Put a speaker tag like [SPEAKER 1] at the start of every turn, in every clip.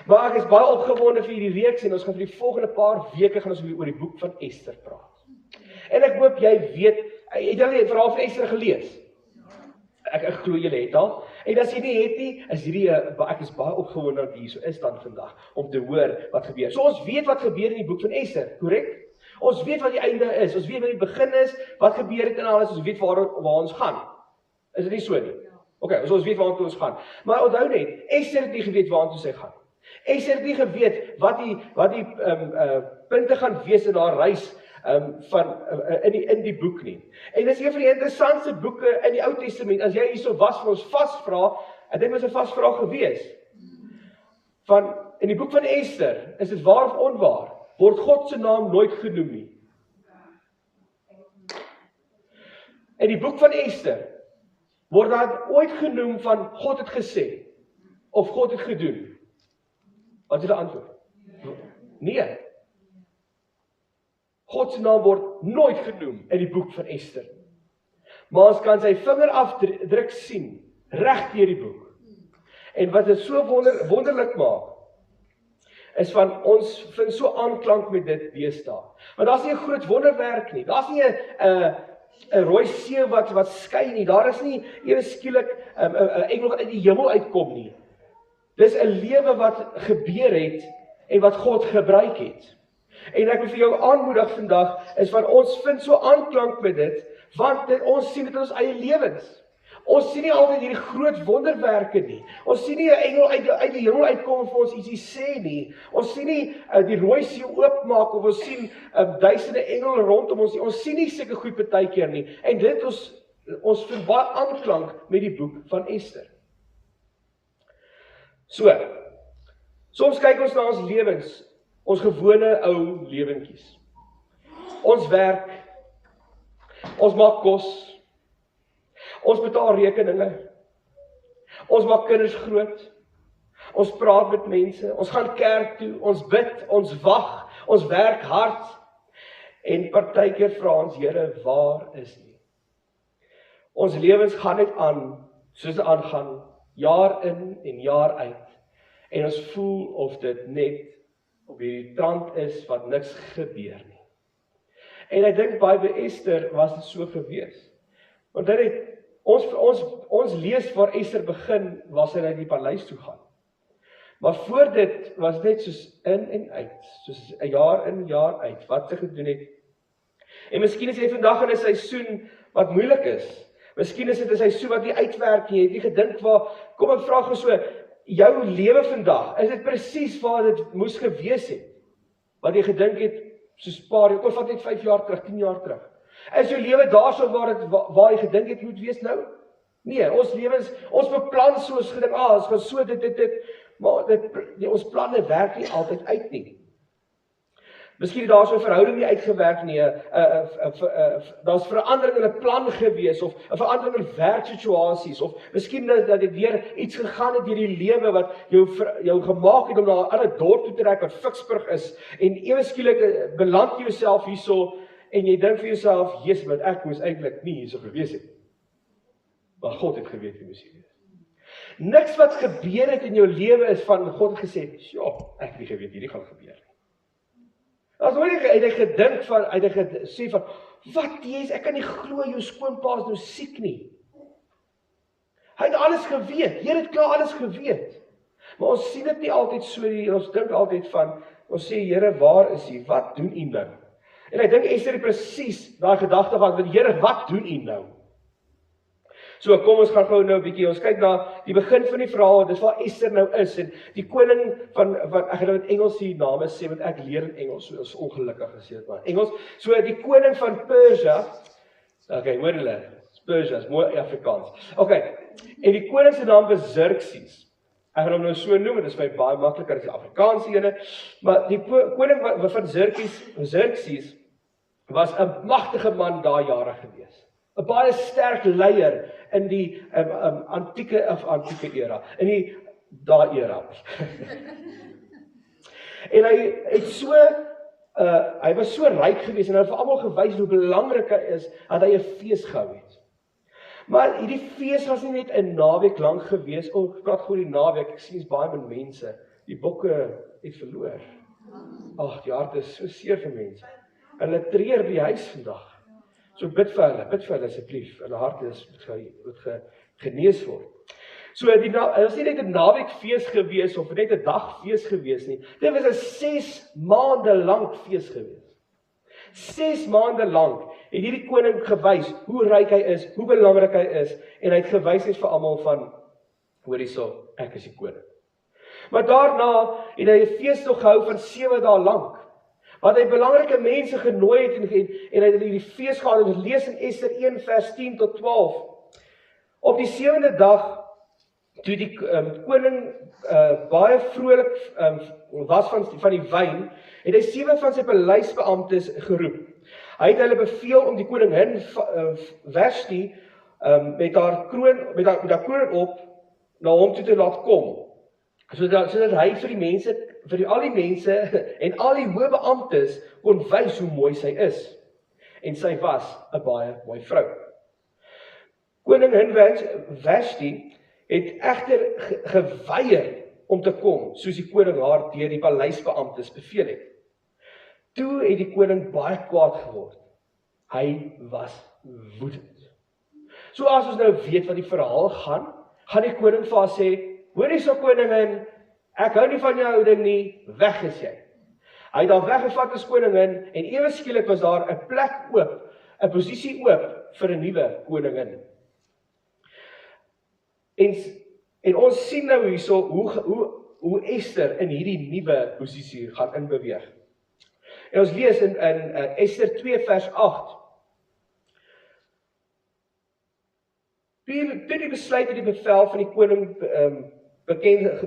[SPEAKER 1] Maar ek is baie opgewonde vir hierdie reeks en ons gaan vir die volgende paar weke gaan ons oor die boek van Ester praat. En ek hoop jy weet, het jy al die verhaal van Ester gelees? Ek glo julle het al. En as jy nie het nie, is hierdie, ek is baie opgewonde dat hier so is dan vandag, om te hoor wat gebeur. So ons weet wat gebeur in die boek van Ester, korrek? Ons weet wat die einde is, ons weet wat die begin is, wat gebeur het en alles, ons weet waar ons gaan. Is dit nie so nie? Ok, so ons weet waartoe ons gaan. Maar onthou net, Ester het nie geweet waartoe sy gaan. Ester het nie geweet wat die punte gaan wees in haar reis in die boek nie. En dis een van die interessantste boeke in die Ou Testament, as jy hierso was vir ons vasvra, ek dink was 'n vasvraag gewees, in die boek van Ester, is dit waar of onwaar, word God se naam nooit genoem nie. In die boek van Ester, word daar ooit genoem van God het gesê, of God het gedoen? Wat is die antwoord? Nee. God se naam word nooit genoem in die boek van Ester. Maar ons kan sy vingerafdruk sien, reg deur die boek. En wat dit so wonderlik maak, is van ons vind so aanklank met dit deesdae. Want daar's nie 'n groot wonderwerk nie. Daar's nie 'n rooi see wat skyn nie. Daar is nie ewe skielik 'n engel wat uit die hemel uitkom nie. Dis 'n lewe wat gebeur het en wat God gebruik het. En ek wil vir jou aanmoedig vandag, is van ons vind so aanklank met dit, want ons sien dit in ons eie lewens. Ons sien nie altyd hierdie groot wonderwerke nie. Ons sien nie 'n engel uit die hemel uitkom en vir ons ietsie sê nie. Ons sien nie die rooi see oopmaak, of ons sien duisende engele rondom ons nie. Ons sien nie sulke goed baie keer nie. En dit ons vind baie aanklank met die boek van Ester. So, soms kyk ons na ons lewens, ons gewone ou lewentjies. Ons werk, ons maak kos, ons betaal rekeninge, ons maak kinders groot, ons praat met mense, ons gaan kerk toe, ons bid, ons wag, ons werk hard, en partykeer vra ons, Here, waar is U? Ons lewens gaan net aan, soos dit aangaan, jaar in en jaar uit, en ons voel of dit net op hierdie trant is wat niks gebeur nie. En ek dink baie by Ester was dit so gewees. Want dit het ons lees waar Ester begin, was sy na die paleis toe gaan. Maar voor dit was dit net soos in en uit, soos 'n jaar in, jaar uit, wat sy gedoen het. En miskien is jy vandag in 'n seisoen wat moeilik is. Miskien is dit 'n seisoen wat nie uitwerk nie, jy het nie gedink waar, kom ek vra gou so, jou lewe vandag, is dit presies waar dit moes gewees het? Wat jy gedink het, soos paar, of wat net 5 jaar terug, 10 jaar terug. Is jou lewe daarso waar jy gedink het moet wees nou? Nee, ons lewens, ons beplan soos gedink, ons gaan so dit, maar ons planne werk nie altyd uit nie. Miskien het daar so 'n verhouding nie uitgewerk nie, daar's verandering in 'n plan gewees, of 'n verandering in werksituasies, of miskien dat dit weer iets gegaan het deur die lewe wat jou gemaak het om na 'n ander dorp toe te trek wat Ficksburg is, en ewe skielik beland jy jouself hierso, en jy dink vir jouself, Jesus, wat ek moes eintlik nie hierso gewees het. Maar God het geweet wie moes hier wees. Niks wat gebeur het in jou lewe is van God het gesê, ek het nie geweet hierdie gaan gebeur nie. As nooit het hy gedink van, hy het gesê van, wat Jesus, ek kan nie glo jou skoonpa is nou siek nie. Hy het alles geweet, Here het klaar alles geweet. Maar ons sien dit nie altyd so nie, en ons dink altyd van, ons sê, Here, waar is U? Wat doen U nou? En ek dink Ester het presies daai gedagte gehad, Here, wat doen U nou? So kom ons gaan gou nou 'n bietjie, ons kyk na die begin van die verhaal, dis waar Ester nou is, en die koning van ek gaan nou in Engels die name sê, want ek leer in Engels, so is ongelukkig gesê het maar Engels, so die koning van Persia, hoor julle, Persia is mooi Afrikaans, en die koning se naam was Xerxes, ek gaan hom nou so noem, dit is my baie makliker as die Afrikaanse ene, maar die koning van Xerxes was 'n magtige man daai jare gewees. 'n baie sterk leier in die antieke era, in die daai era. En hy was so ryk geweest en hy het vir almal gewys hoe belangrik hy is dat hy 'n fees gehou het. Maar hierdie fees was nie net 'n naweek lank gewees. Ek praat goed die naweek, ek sien baie min mense. Die bokke het verloor. Ag, die hart is so seer vir mense. Hulle treur by die huis vandag. So bid vir hulle asseblief. Hulle harte moet genees word. So dit was nie net 'n naweekfees gewees of net 'n dagfees gewees nie. Dit was 'n 6 maande lank fees gewees. 6 maande lank het hierdie koning gewys hoe ryk hy is, hoe belangrik hy is, en hy het gewys net vir almal van, hoor hierso, ek is die koning. Maar daarna het hy 'n fees nog gehou van 7 dae lank, wat hy belangrike mense genooi het en hy het hierdie fees gehad. Ons lees in Ester 1 vers 10 tot 12. Op die 7de dag, toe die koning baie vrolik was van die wyn, het hy 7 van sy paleisbeamptes geroep. Hy het hulle beveel om die koningin Vashti met haar kroon op na hom toe te laat kom, sodat hy vir al die mense en al die hoë beamptes kon wys hoe mooi sy is. En sy was 'n baie mooi vrou. Koningin Vashti het egter geweier om te kom, soos die koning haar deur die paleisbeamptes beveel het. Toe het die koning baie kwaad geword. Hy was woedend. So as ons nou weet wat die verhaal gaan die koning vir haar sê, hoor hierso koningin, ek hou nie van jou houding nie, weg is jy. Hy het haar weggevat as koningin, en ewe skielik was daar 'n plek oop, 'n posisie oop vir 'n nuwe koningin. En ons sien nou hierso hoe Ester in hierdie nuwe posisie gaan inbeweeg. En ons lees in Ester 2 vers 8. Toe die besluit en die bevel van die koning bekend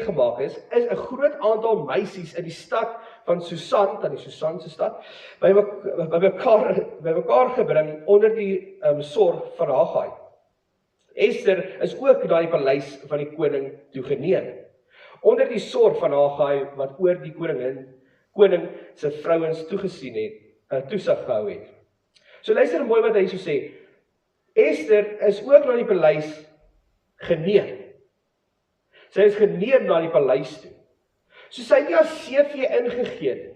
[SPEAKER 1] gemaak is 'n groot aantal meisies in die stad van Susan, dan die Susan se stad, bymekaar gebring onder die sorg van Haggai. Ester is ook na die paleis van die koning toegeneem, onder die sorg van Haggai wat oor die koning se vrouens toegesien het, toesig gehou het. So luister mooi wat hy so sê. Ester is ook na die paleis geneem. Sy is geneem na die paleis toe. So sy het nie as CV ingegee nie,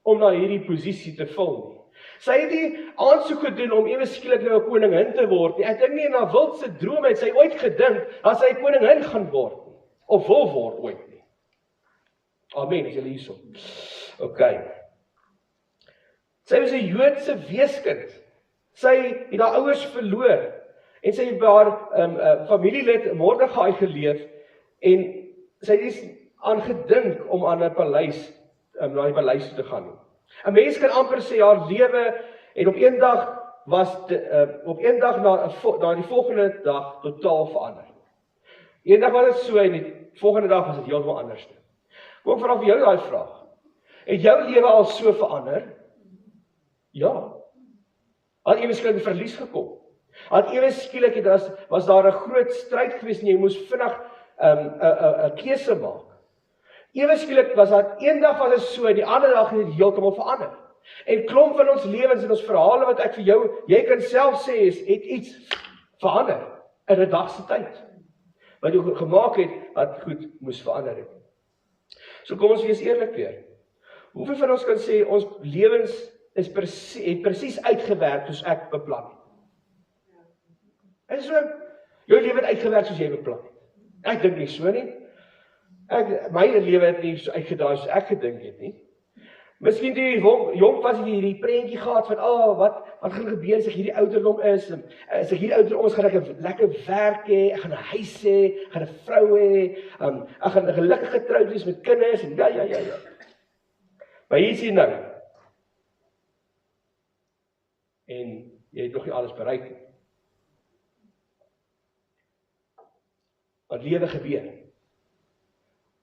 [SPEAKER 1] om na hierdie posisie te vul nie. Sy het nie aansoek gedoen om ewe skielik nou 'n koningin te word nie. Ek dink nie in haar wildste droom het sy ooit gedink dat sy 'n koningin gaan word nie, of wil word ooit nie. Amen, is julle hierso? Okay. Sy was 'n Joodse weeskind. Sy het haar ouers verloor, en sy het by haar familielid Mordegai geleef, en sy het aan gedink om aan 'n paleis, na die paleis toe te gaan. 'n Mens kan amper sê haar lewe het op een dag na die volgende dag totaal verander. Een dag was dit so, en die volgende dag was dit heeltemal anders. Kom ek vra vir jou daai vraag. Het jou lewe al so verander? Ja. Had ewe skielik verlies gekom. Had ewe skielik was daar 'n groot stryd gewees en jy moes vinnig 'n keuse maak. Ewe skielik was dat een dag was dit so, die ander dag het dit heeltemal verander. En klomp van ons lewens en ons verhale wat ek vir jou, jy kan self sê, het iets verander in 'n dag se tyd. Wat jy gemaak het, wat goed moes verander het. So kom ons wees eerlik weer. Hoeveel van ons kan sê, ons lewens het presies uitgewerk soos ek beplan het? Is so, jou lewe het uitgewerk soos jy beplan het. Ek dink nie so nie. My lewe het nie so uitgedraai soos ek gedink het nie. Miskien toe jy jong was jy hierdie prentjie gehad van, wat gaan gebeur as ek hierdie ouderdom is, en as ek hierdie ouderdom is, gaan ek 'n lekker werk hê, ek gaan 'n huis hê, ek gaan 'n vrou hê, ek gaan 'n gelukkig getroud wees met kinders, en ja. Maar hier sien nou, en jy het nog nie alles bereik nie. Wat lewe gebeur?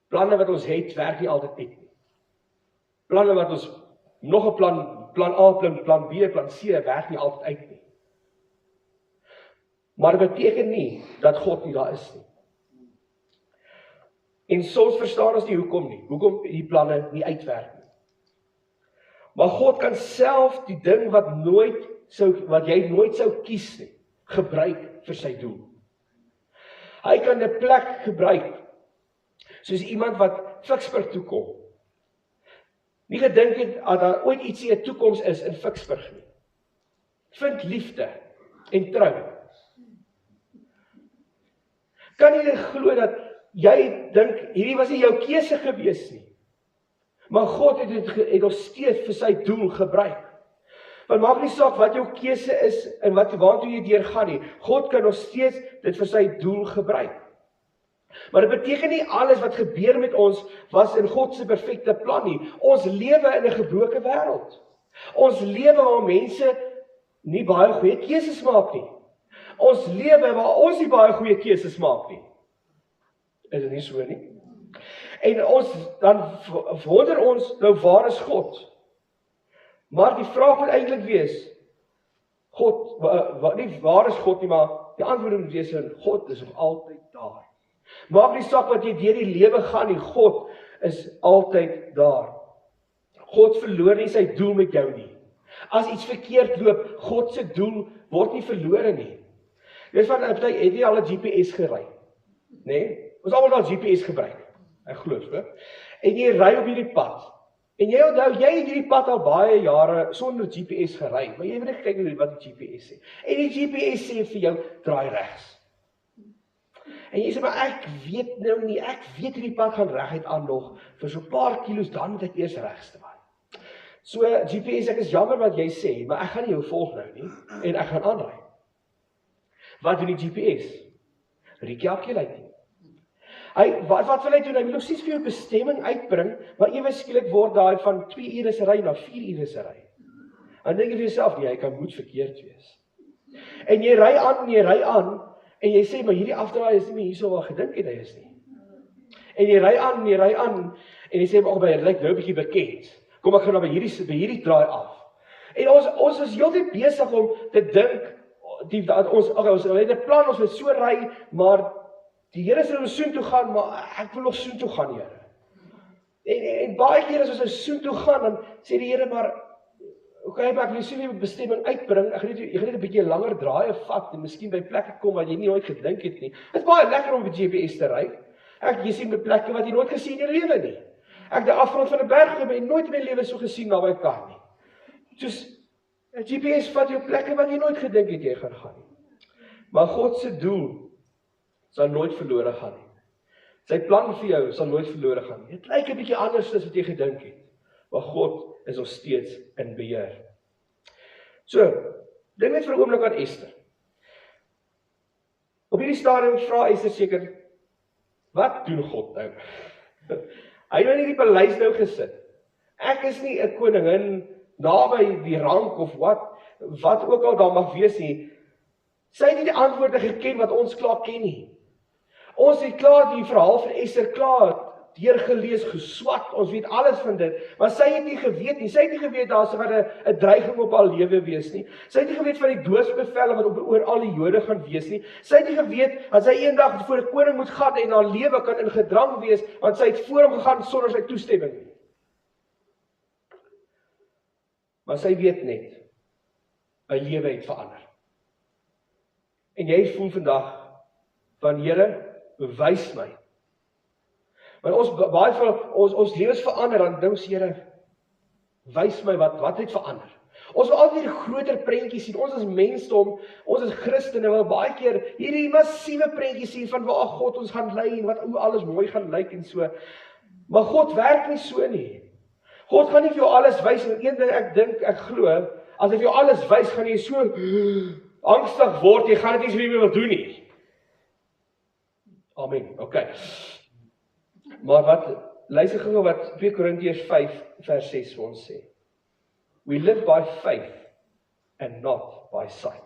[SPEAKER 1] Planne wat ons het, werk nie altyd uit nie. Planne wat ons, nog 'n plan A, plan B, plan C, werk nie altyd uit nie. Maar dit beteken nie, dat God nie daar is nie. En soms verstaan ons nie hoekom die planne nie uitwerk nie. Maar God kan self die ding wat jy nooit sou kies nie, gebruik vir sy doel. Hy kan 'n plek gebruik, soos iemand wat Vicksburg toe kom. Nie gedink het dat daar ooit ietsie 'n toekoms is in Vicksburg nie. Vind liefde en trou. Kan jy glo dat jy dink, hierdie was nie jou keuse gewees nie, maar God het nog steeds vir sy doel gebruik. Want maak nie saak wat jou keuse is en waartoe jy deurgaan nie, God kan nog steeds dit vir sy doel gebruik. Maar dit beteken nie alles wat gebeur met ons was in God se perfekte plan nie. Ons lewe in 'n gebroke wêreld. Ons lewe waar mense nie baie goeie keuses maak nie. Ons lewe waar ons nie baie goeie keuses maak nie. Is dit nie so nie? En ons dan wonder ons nou, waar is God? Maar die vraag moet eintlik wees, God, nie waar is God nie, maar die antwoord moet wees, God is nog altyd daar. Maak nie saak wat jy deur die lewe gaan nie, God is altyd daar. God verloor nie sy doel met jou nie. As iets verkeerd loop, God se doel word nie verlore nie. Dis van, het jy al 'n GPS gery? Nee? Ons almal al GPS gebruik. Ek glo so. En jy ry op hierdie pad. En jy onthou, jy het hierdie pad al baie jare sonder GPS gery, maar jy weet nie kyk wat die GPS sê. En die GPS sê vir jou, draai regs. En jy sê, maar ek weet nou nie, ek weet hierdie pad gaan reguit aan nog, vir so 'n paar kilos, dan moet ek eers regs draai. So, GPS, ek is jammer wat jy sê, maar ek gaan nie jou volg nou nie, en ek gaan aanry. Wat doen die GPS? Recalculate. Wat wil hy doen? Hy wil nog steeds vir jou bestemming uitbring, maar ewe skielik word daai van 2 ure se ry na 4 ure se ry. Dan dink jy vir jouself, nee, hy kan moet verkeerd wees. En jy ry aan, en jy sê, maar hierdie afdraai is nie meer hierso waar gedink het hy is nie. En jy ry aan, en jy sê, maar hy lyk nou 'n bietjie bekend. Kom ek gaan nou by hierdie draai af. En ons is heeltyd besig om te dink, ons het 'n plan, ons wil so ry, maar die Here sê ons soontoe gaan, maar ek wil nog soontoe gaan, Here. En baie keer as ons soontoe gaan, dan sê die Here, maar okay, maar ek wil sien jy bestemming uitbring, jy gaan net 'n bietjie langer draaie vat, en miskien by plekke kom wat jy nie ooit gedink het nie. Dit is baie lekker om met GPS te ry. Jy sien by plekke wat jy nooit gesien in jou lewe nie. Ek het die afgrond van 'n berg en nooit in my lewe so gesien naby kan nie. Soos, GPS vat jou plekke wat jy nooit gedink het jy gaan nie. Maar God se doel sal nooit verlore gaan nie. Sy plan vir jou sal nooit verlore gaan nie. Dit lyk 'n bietjie anders as wat jy gedink het, maar God is nog steeds in beheer. So, dink net vir 'n oomblik aan Ester. Op hierdie stadium vra Ester seker, wat doen God nou? Hy het in die paleis nou gesit. Ek is nie 'n koningin naby die rank of wat ook al daar mag wees nie. Sy het nie die antwoorde geken wat ons klaar ken nie. Ons het klaar die verhaal van Ester klaar deurgelees, geswat, ons weet alles van dit, maar sy het nie geweet nie, sy het nie geweet daar sou 'n dreiging op haar lewe wees nie, sy het nie geweet van die doodsbevele wat oor al die Jode gaan wees nie, sy het nie geweet dat sy eendag voor 'n koning moet gaan en haar lewe kan in gedrang wees, want sy het voor hom gegaan sonder sy toestemming nie. Maar sy weet net, my lewe het verander. En jy voel vandag, van Here, wys my. Want ons lewens verander, dan dink ons, Here, wys my wat het verander. Ons wil altyd die groter prentjies sien, ons is mensdom, ons is Christene, wil baie keer hierdie massiewe prentjies sien, van waar God ons gaan lei, en wat alles mooi gaan lyk en so. Maar God werk nie so nie. God gaan nie vir jou alles wys, en een ding ek glo, as hy vir jou alles wys, gaan jy so angstig word, jy gaan dit nie so meer wil doen nie. Amen, okay. Maar luister gou wat 2 Korintiërs 5 vers 6 vir ons sê. We live by faith and not by sight.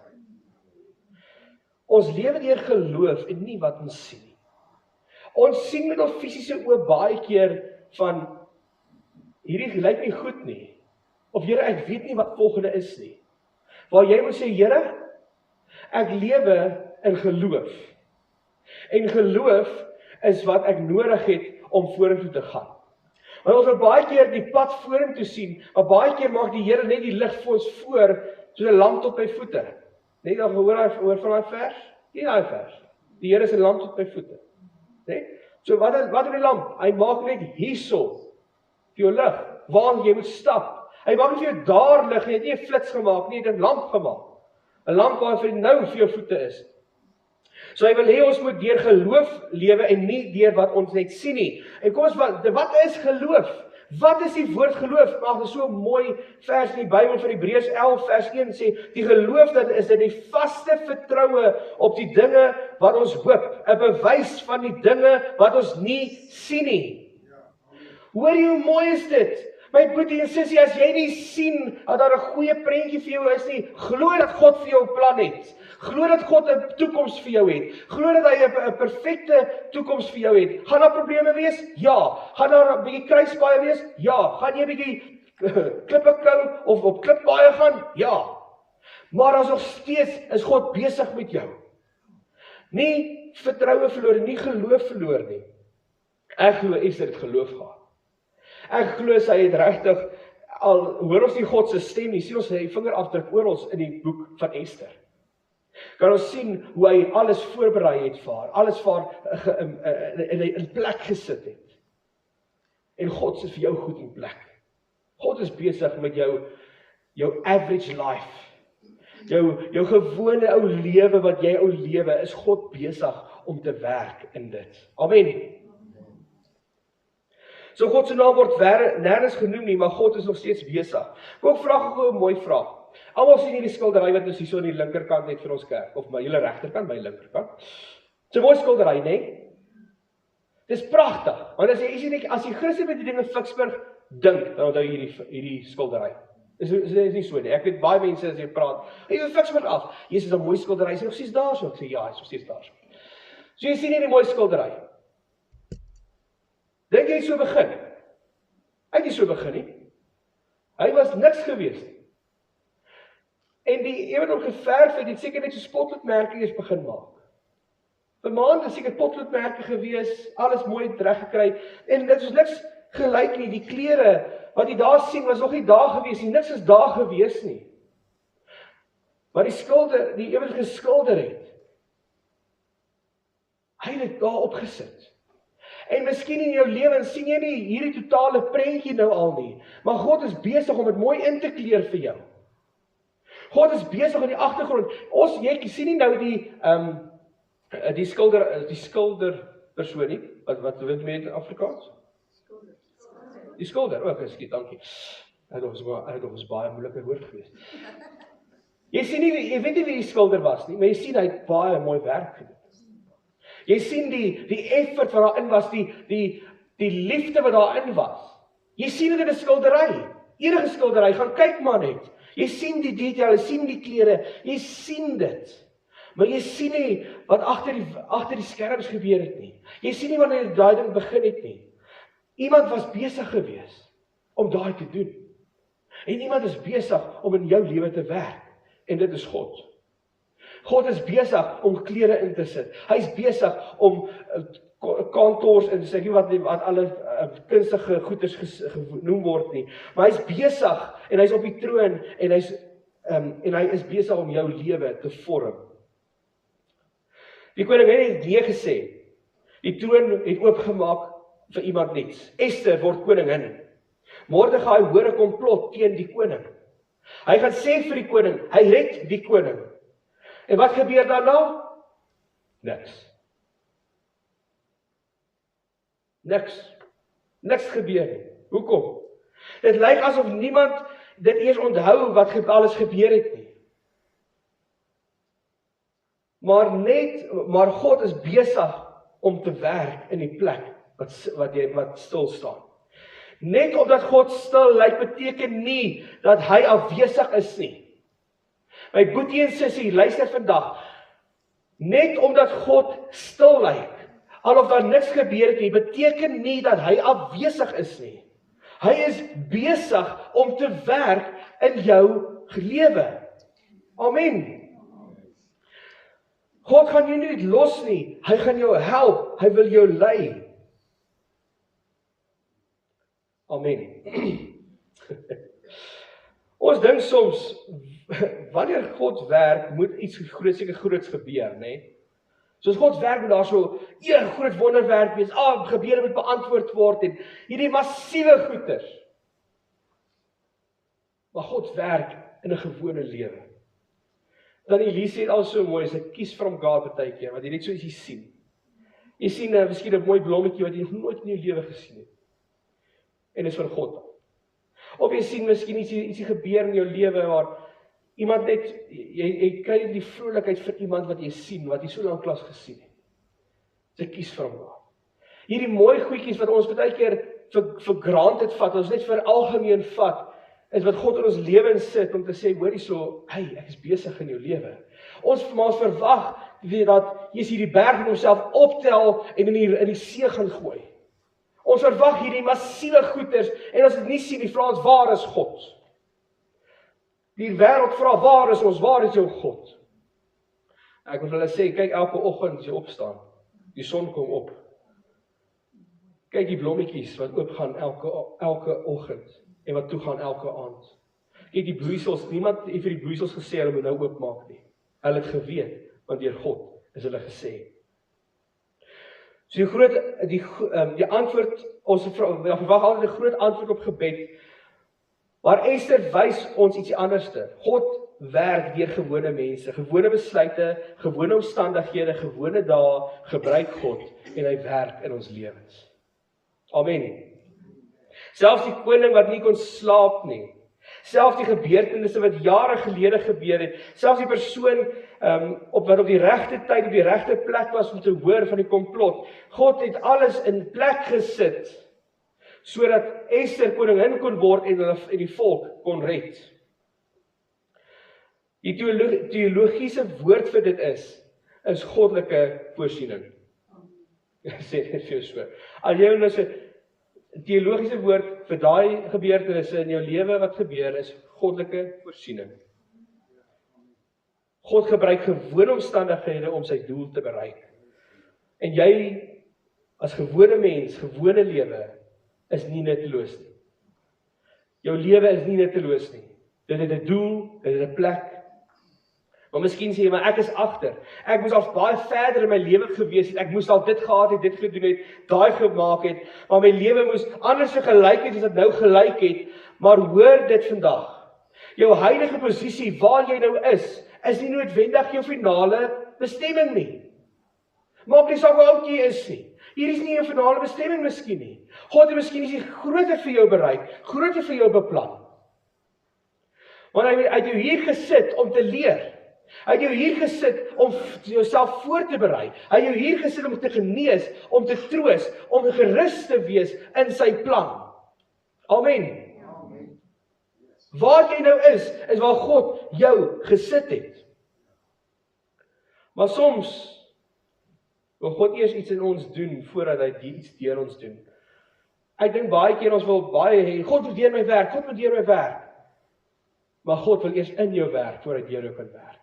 [SPEAKER 1] Ons lewe deur geloof en nie wat ons sien nie. Ons sien met ons fisiese oë baie keer van hierdie lyk nie goed nie. Of Here, ek weet nie wat volgende is nie. Waar jy moet sê, Here, ek lewe in geloof. En geloof is wat ek nodig het om vorentoe te gaan. Want ons wil baie keer die pad vorentoe sien, maar baie keer maak die Here net die lig vir ons voor, soos 'n lamp tot my voete. Net al gehoor van daai vers? Nie daai vers. Die Here is 'n lamp tot my voete. Né? So wat doen die lamp? Hy maak net hierso vir jou lig, waar jy moet stap. Hy maak nie vir jou daar lig nie, hy het nie 'n flits gemaak nie, hy het 'n lamp gemaak. 'n Lamp waar vir nou vir jou voete is. So hy wil hê ons moet deur geloof lewe en nie deur wat ons net sien nie. En kom ons wat is geloof? Wat is die woord geloof? Ag, dit is so 'n mooi vers in die Bybel van Hebreërs 11 vers 1 sê, die geloof dat is dit die vaste vertroue op die dinge wat ons hoop, 'n bewys van die dinge wat ons nie sien nie. Hoor jy hoe mooi is dit? My boetie en sussie, as jy nie sien dat daar 'n goeie prentjie vir jou is nie, glo dat God vir jou 'n plan het. Glo dat God 'n toekoms vir jou het. Glo dat hy 'n perfekte toekoms vir jou het. Gaan daar probleme wees? Ja. Gaan daar 'n bietjie kruispaaie wees? Ja. Gaan jy 'n bietjie klippe kou of op klippaaie gaan? Ja. Maar as nog steeds is God besig met jou. Nie vertroue verloor, nie geloof verloor nie. Ek glo Esther het geloof gehad. Ek glo sy het regtig al hoor ons nie God se stem nie, sien ons sy vingerafdruk oral in die boek van Esther. Kan ons sien hoe hy alles voorberei het vir haar, alles vir haar in plek gesit het. En God se vir jou goed in plek. God is besig met jou average life. Jou gewone ou lewe wat jy ou lewe, is God besig om te werk in dit. Amen. So God se naam word nêrens genoem nie, maar God is nog steeds besig. Kom ek vra gou 'n mooi vraag. Almal sien hierdie skildery wat ons hierso aan die linkerkant het vir ons kerk, of my hele regterkant, my linkerkant. Dis 'n mooi skildery, né? Dis pragtig. Want as jy Christen met die ding in Ficksburg dink, dan onthou jy hierdie skildery. Is nie so nie. Ek weet baie mense as jy praat, jy is Ficksburg af. Jesus, 'n mooi skildery, is nog steeds daarso. Ek sê ja, is nog steeds daarso. So jy sien hierdie mooi skildery. Dink jy so begin? Hy het nie so begin nie. Hy was niks gewees nie. En die wat hom geverf het seker net so potloodmerke eers begin maak. Vir maande seker potloodmerke gewees, alles mooi reg gekry. En dit is niks gelyk nie. Die klere wat jy daar sien was nog nie daar gewees nie. Niks is daar gewees nie. Maar die wat geskilder het, hy het dit daar opgesit. En miskien in jou lewe sien jy nie hierdie totale prentjie nou al nie, maar God is besig om dit mooi in te kleur vir jou. God is besig in die agtergrond. Jy sien nie nou die skilder persoon nie. Wat weet jy in Afrikaans? Die skilder. Skiet, dankie. Dit was baie moeilike woord geweest. Jy weet nie wie die skilder was nie, maar jy sien hy het baie mooi werk gedoen. Jy sien die effort wat daarin was, die liefde wat daarin was. Jy sien dit in 'n skildery. Enige skildery, gaan kyk maar net. Jy sien die detail, jy sien die kleure, jy sien dit. Maar jy sien nie wat agter die skerms gebeur het nie. Jy sien nie wanneer die daai ding begin het nie. Iemand was besig gewees om daai te doen. En iemand is besig om in jou lewe te werk. En dit is God. God is besig om klere in te sit. Hy is besig om kantors in te sit, wat alle kunstige goeders genoem word nie. Maar hy is besig en hy is op die troon en hy is besig om jou lewe te vorm. Die koningin het nee gesê. Die troon het oopgemaak vir iemand niets. Esther word koningin. Mordegai hoor 'n komplot teen die koning. Hy gaan sê vir die koning, hy red die koning. En wat gebeur daarna? Niks. Niks gebeur nie. Hoekom? Dit lyk asof niemand dit eers onthou wat alles gebeur het nie. Maar God is besig om te werk in die plek wat stil staan. Net omdat God stil lyk beteken nie dat hy afwesig is nie. My boetie en sussie, luister vandag. Net omdat God stil lyk, alof daar niks gebeur het nie, beteken nie dat hy afwesig is nie. Hy is besig om te werk in jou lewe. Amen. God gaan jou nie los nie, hy gaan jou help, hy wil jou lei. Amen. Ons dink soms, wanneer God werk, moet iets seker groots gebeur, né? Soos God werk moet daar so 'n groot wonderwerk wees, gebede moet beantwoord word en hierdie massiewe goeders. Maar God werk in 'n gewone lewe. Dan Elise het al so mooi, sy kies from God baie keer, want jy net so ietsie sien. Jy sien miskien 'n mooi blommetjie wat jy nog nooit in jou lewe gesien het. En dis van God. Of jy sien miskien ietsie gebeur in jou lewe waar iemand net, jy kry die vrolikheid vir iemand wat jy sien, wat jy so lank klas gesien het. Sy kies from God. Hierdie mooi goedjies wat ons baie keer vir granted vat, ons net vir algemeen vat, is wat God in ons lewens sit om te sê, hoor hierso, ek is besig in jou lewe. Ons verwag dat jy hierdie berg in homself optel en in die see gaan gooi. Ons verwag hierdie massiewe goeders en as dit nie sien, die vra ons, waar is God? Die wêreld vra, waar is ons? Waar is jou God? Ek wil hulle sê, kyk elke oggend as jy opstaan, die son kom op. Kyk die blommetjies wat oopgaan elke oggend en wat toegaan elke aand. Kyk die bloeisels, niemand het vir die bloeisels gesê hulle moet nou oopmaak nie. Hulle het geweet, want deur God is hulle gesê. So die antwoord, ons verwag altyd 'n groot antwoord op gebed, maar Ester wys ons ietsie anderste. God werk deur gewone mense, gewone besluite, gewone omstandighede, gewone dae, gebruik God en hy werk in ons lewens. Amen. Selfs die koning wat nie kon slaap nie, selfs die gebeurtenisse wat jare gelede gebeur het, selfs die persoon wat op die regte tyd, op die regte plek was om te hoor van die komplot, God het alles in plek gesit, sodat Ester koningin kon word en die volk kon red. Die teologiese woord vir dit is goddelike voorsiening. Sê net vir jou so. Al jy nou sê, teologiese woord vir daai gebeurtenisse in jou lewe wat gebeur is goddelike voorsiening. God gebruik gewone omstandighede om sy doel te bereik. En jy as gewone mens, gewone lewe is nie nutteloos nie. Jou lewe is nie nutteloos nie. Dit het 'n doel, dit het 'n plek. Maar miskien sê jy, maar ek is agter. Ek moes al baie verder in my lewe gewees het. Ek moes al dit gehad het, dit gedoen het, daai gemaak het. Maar my lewe moes anders gelyk het as dit nou gelyk het. Maar hoor dit vandag. Jou huidige posisie waar jy nou is nie noodwendig jou finale bestemming nie. Maak nie saak hoe oud jy is nie. Hier is nie jou finale bestemming miskien nie. God het miskien iets groter vir jou bereik, groter vir jou beplan. Want hy het jou hier gesit om te leer. Hy het jou hier gesit om jouself voor te berei. Hy het jou hier gesit om te genees, om te troos, om gerus te wees in sy plan. Amen. Waar jy nou is waar God jou gesit het. Maar soms wil God eers iets in ons doen voordat hy iets deur ons doen. Ek dink baie keer ons wil baie hê, God moet deur my werk, God moet deur my werk. Maar God wil eers in jou werk voordat hy deur jou kan werk.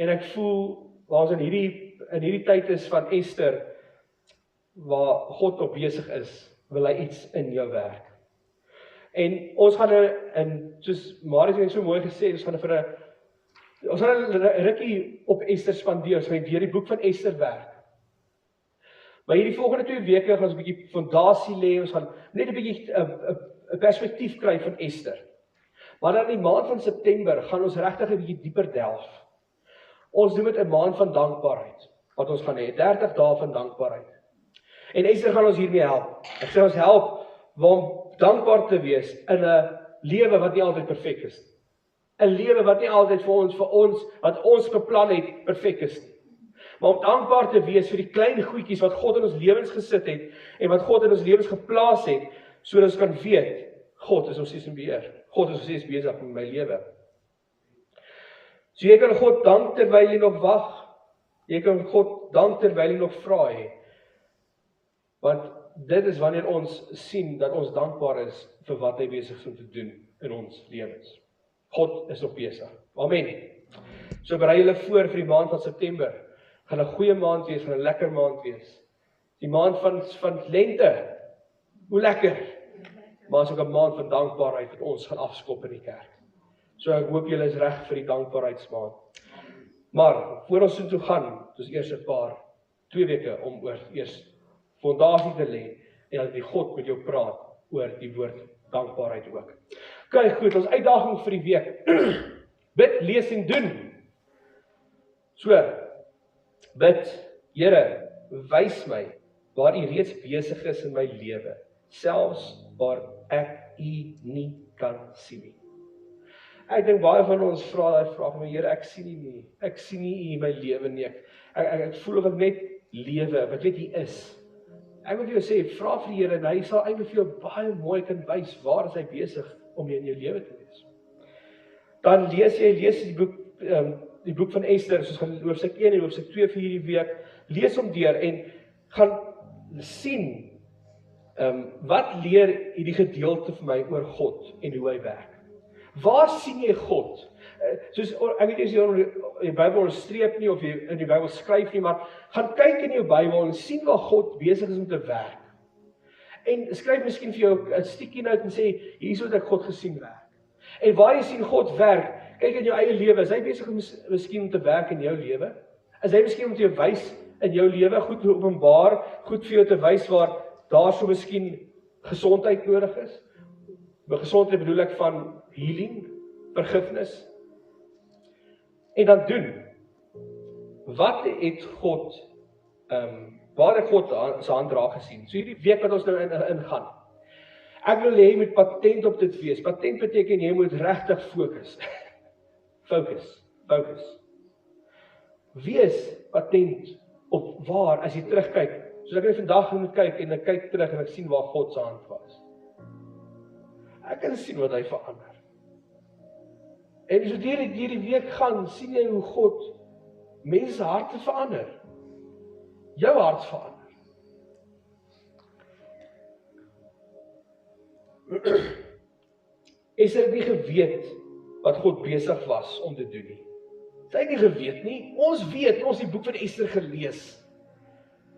[SPEAKER 1] En ek voel waar ons in hierdie tyd is van Ester, waar God op besig is, wil hy iets in jou werk. En ons gaan soos Marius het so mooi gesê, ons gaan 'n rukkie op Ester spandeer, ons gaan deur die boek van Ester werk. Maar hierdie volgende 2 weke gaan ons 'n bietjie fondasie lê, ons gaan net 'n bietjie 'n perspektief kry van Ester. Maar dan in die maand van September gaan ons regtig 'n bietjie dieper delf. Ons doen dit 'n maand van dankbaarheid, wat ons gaan hê, 30 dae van dankbaarheid. En Ester gaan ons hiermee help. Ek sê ons help om dankbaar te wees in 'n lewe wat nie altyd perfek is nie. 'n lewe wat nie altyd vir ons wat ons beplan het, perfek is nie. Maar om dankbaar te wees vir die klein goedjies wat God in ons lewens gesit het en wat God in ons lewens geplaas het, sodat ons kan weet, God is ons steeds in beheer. God is ons steeds besig met my lewe. So jy kan God dank terwyl jy nog wag. Jy kan God dank terwyl jy nog vra hê. Want dit is wanneer ons sien dat ons dankbaar is vir wat hy besig is om te doen in ons lewens. God is nog besig. Amen. So berei julle voor vir die maand van September. Gaan 'n goeie maand wees, gaan 'n lekker maand wees. Die maand van lente. Hoe lekker. maar is ook 'n maand van dankbaarheid wat ons gaan afskop in die kerk. So ek hoop julle is reg vir die dankbaarheidsmaand. Maar voor ons toe gaan, dis eers 2 weke om oor eers fondasie te lê en dat die God met jou praat oor die woord dankbaarheid ook. OK, goed, ons uitdaging vir die week. Bid, lees en doen. So, bid, Here, wys my waar U reeds besig is in my lewe, selfs waar ek U nie kan sien nie. Ek dink baie van ons vra daai vraag, maar Here, ek sien U nie. Ek sien nie U in my lewe nie. Ek voel of ek net lewe, wat weet U is. Ek wil vir jou sê, vra vir die Here en hy sal eintlik vir jou baie mooi kan wys waar is hy besig om in jou lewe te wees. Dan lees die boek van Ester, soos gaan hoofstuk 1 en hoofstuk 2 vir hierdie week, lees hom deur en gaan sien wat leer hierdie gedeelte vir my oor God en hoe hy werk. Waar sien jy God? Soos ek weet nie as jy in die Bybel streep nie of jy in die Bybel skryf nie, maar gaan kyk in jou Bybel en sien waar God besig is om te werk. En skryf miskien vir jou 'n sticky note en sê hierso het ek God gesien werk. En waar jy sien God werk, kyk in jou eie lewe, is hy besig om miskien om te werk in jou lewe? Is hy miskien om te jou wys in jou lewe, goed te openbaar, goed vir jou te wys waar daar so miskien gesondheid nodig is? By gesondheid bedoel ek van healing, vergifnis. En dan doen. Wat het God, waar het God sy hand raak gesien? So hierdie week wat ons nou ingaan. Ek wil hê jy moet patent op dit wees. Patent beteken jy moet regtig fokus. Fokus. Wees patent op waar, as jy terugkyk, soos ek vandag moet kyk en ek kyk terug en ek sien waar God se hand was. Ek kan sien wat hy verander. En so hierdie week gaan, sien jy hoe God mense harte verander. Jou hart verander. Ester het nie geweet wat God besig was om te doen nie. Sy het nie geweet nie. Ons weet, ons het die boek van Ester gelees.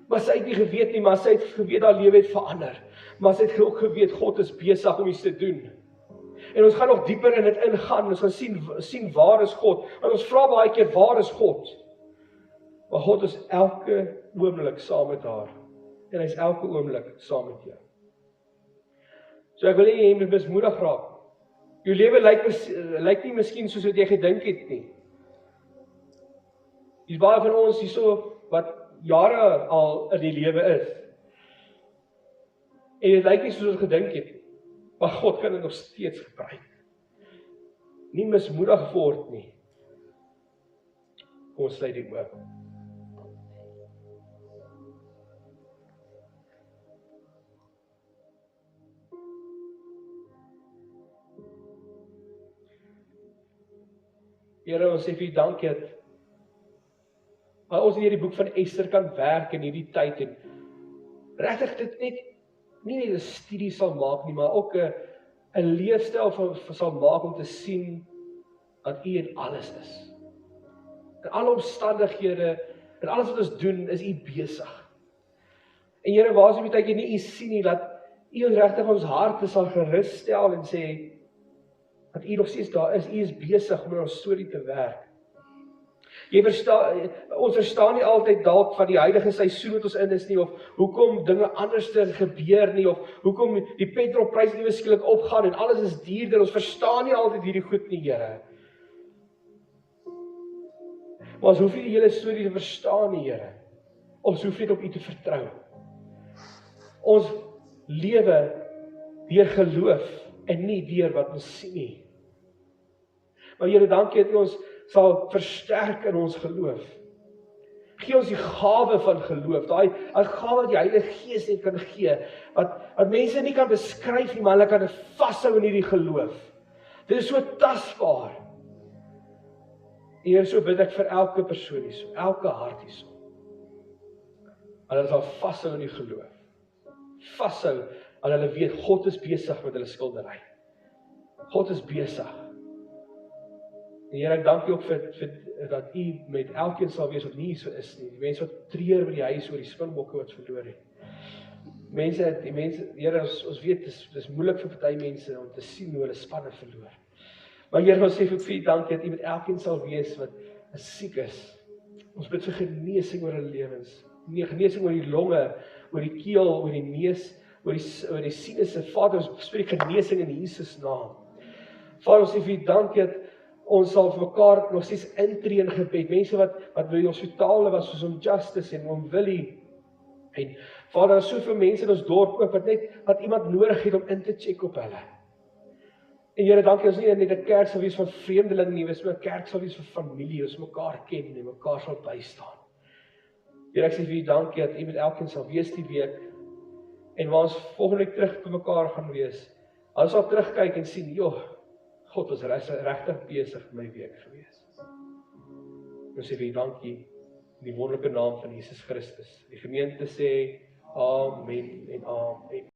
[SPEAKER 1] Maar sy het nie geweet nie, maar sy het geweet haar lewe het verander. Maar sy het ook geweet God is besig om iets te doen. En ons gaan nog dieper in dit ingaan, ons gaan sien waar is God. Want ons vra baie keer, waar is God? Maar God is elke oomblik saam met haar. En hy is elke oomblik saam met jou. So ek wil nie jy moet mismoedig raak. Jou lewe lyk nie miskien soos wat jy gedink het nie. Dis baie van ons hierso wat jare al in die lewe is. En dit lyk nie soos ons gedink het nie. Maar God kan dit nog steeds gebruik. Nie mismoedig word nie. Kom ons sluit die oë. Here, ons sê vir U dankie dat ons in hierdie boek van Ester kan werk in hierdie tyd en regtig dit nie net 'n studie sal maak nie, maar ook 'n leefstyl sal maak om te sien dat U in alles is. In alle omstandighede, in alles wat ons doen, is U besig. En Here, waar is die tyd jy nie U sien nie, dat U ons regtig ons harte sal gerus stel en sê dat U nog steeds daar is, U is besig om in ons storie te werk. Ons verstaan nie altyd dalk van die huidige seisoen wat ons in is nie, of hoekom dinge anders gebeur nie, of hoekom die petrolprys ewe skielik opgaan en alles is duurder. Ons verstaan nie altyd hierdie goed nie, Here. Maar ons hoef nie die hele storie te verstaan nie, Here. Ons hoef net op U te vertrou. Ons lewe deur geloof en nie deur wat ons sien nie. Maar Here, dankie dat U ons sal versterk in ons geloof. Gee ons die gawe van geloof, daai gawe wat die Heilige Gees net kan gee, wat mense nie kan beskryf nie, maar hulle kan dit vashou in hierdie geloof. Dit is so tasbaar. Here, so bid ek vir elke persoon hierso, elke hart hierso. Hulle sal vashou in die geloof. Vashou, en hulle weet God is besig met hulle skildery. God is besig. En Here, ek dank U ook vir dat U met elkeen sal wees wat nie so is nie. Die mense wat treur by die huis oor die springbokke wat verloor het. die mense, Here, ons weet, dis moeilik vir party mense om te sien hoe hulle spanne verloor. Maar Here, ons sê vir U dankie dat U met elkeen sal wees wat siek is. Ons bid vir genesing oor hulle lewens. Nee, genesing oor die longe, oor die keel, oor die neus, oor die sinusse. Vader, ons spreek genesing in Jesus naam. Vader, ons sê vir U dankie dat ons sal vir mekaar nog steeds intree in gebed. Mense wat by die hospitale was, soos om Justice en om Willie. En Vader, daar is soveel mense in ons dorp ook wat iemand nodig het om in te check op hulle. En Here, dankie ons nie net 'n kerk sal wees van vreemdelinge nie, ons 'n kerk sal wees vir familie, ons mekaar ken en mekaar sal bystaan. Here, ek sê vir U dankie dat U met elkeen sal wees die week. En waar ons volgende week terug by mekaar gaan wees, ons sal terugkyk en sien, joh, God was regtig besig met my week gewees. Ons sê vir U dankie in die wonderlike naam van Jesus Christus. Die gemeente sê amen en amen.